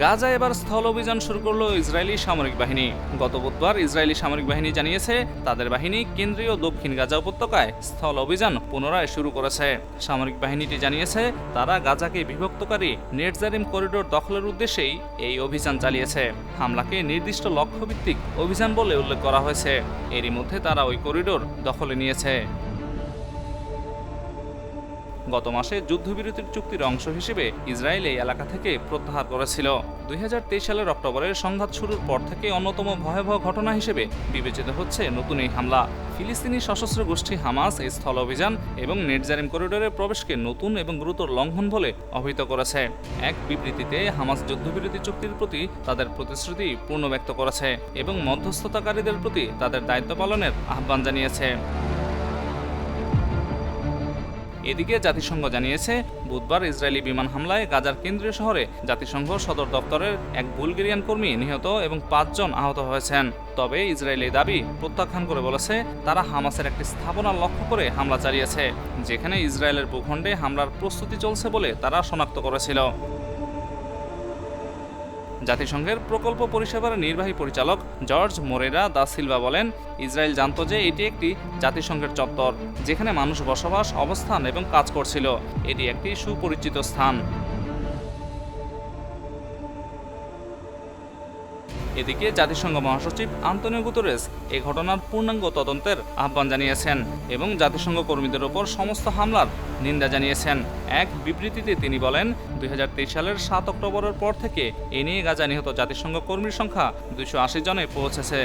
গাজায় এবার স্থল অভিযান শুরু করলো ইসরায়েলি সামরিক বাহিনী। গত বুধবার ইসরায়েলি সামরিক বাহিনী জানিয়েছে তাদের বাহিনী কেন্দ্রীয় দক্ষিণ গাজা উপত্যকায় স্থল অভিযান পুনরায় শুরু করেছে। সামরিক বাহিনীটি জানিয়েছে তারা গাজাকে বিভক্তকারী নেটজারিম করিডোর দখলের উদ্দেশ্যেই এই অভিযান চালিয়েছে। হামলাকে নির্দিষ্ট লক্ষ্যভিত্তিক অভিযান বলে উল্লেখ করা হয়েছে। এরই মধ্যে তারা ওই করিডোর দখলে নিয়েছে। গত মাসে যুদ্ধবিরতির চুক্তির অংশ হিসেবে ইসরায়েল এই এলাকা থেকে প্রত্যাহার করেছিল। 2023 সালের অক্টোবরে সংঘাত শুরুর পর থেকে অন্যতম ভয়াবহ ঘটনা হিসেবে বিবেচিত হচ্ছে নতুন এই হামলা। ফিলিস্তিনি সশস্ত্র গোষ্ঠী হামাস এই স্থল অভিযান এবং নেটজারিম করিডোরে প্রবেশকে নতুন এবং গুরুতর লঙ্ঘন বলে অভিহিত করেছে। এক বিবৃতিতে হামাস যুদ্ধবিরতি চুক্তির প্রতি তাদের প্রতিশ্রুতি পূর্ণ ব্যক্ত করেছে এবং মধ্যস্থতাকারীদের প্রতি তাদের দায়িত্ব পালনের আহ্বান জানিয়েছে। এদিকে জাতিসংঘ জানিয়েছে বুধবার ইসরায়েলি বিমান হামলায় গাজার কেন্দ্রীয় শহরে জাতিসংঘ সদর দপ্তরের এক বুলগেরিয়ান কর্মী নিহত এবং 5 জন আহত হয়েছেন। তবে ইসরায়েলি দাবি প্রত্যাখ্যান করে বলেছে তারা হামাসের একটি স্থাপনা লক্ষ্য করে হামলা চালিয়েছে, যেখানে ইসরায়েলের ভূখণ্ডে হামলার প্রস্তুতি চলছে বলে তারা শনাক্ত করেছিল। জাতিসংঘের প্রকল্প পরিষেবার নির্বাহী পরিচালক জর্জ মোরেরা দা সিলভা বলেন, ইসরায়েল জানত যে এটি একটি জাতিসংঘের চত্বর যেখানে মানুষ বসবাস, অবস্থান এবং কাজ করছিল। এটি একটি সুপরিচিত স্থান। এদিকে জাতিসংঘ মহাসচিব আন্তোনিও গুতেরেস এই ঘটনার পূর্ণাঙ্গ তদন্তের আহ্বান জানিয়েছেন এবং জাতিসংঘ কর্মীদের ওপর সমস্ত হামলার নিন্দা জানিয়েছেন। এক বিবৃতিতে তিনি বলেন, 2023 সালের 7 অক্টোবরের পর থেকে এ নিয়ে গাজা নিহত জাতিসংঘ কর্মীর সংখ্যা 280 জনে পৌঁছেছে।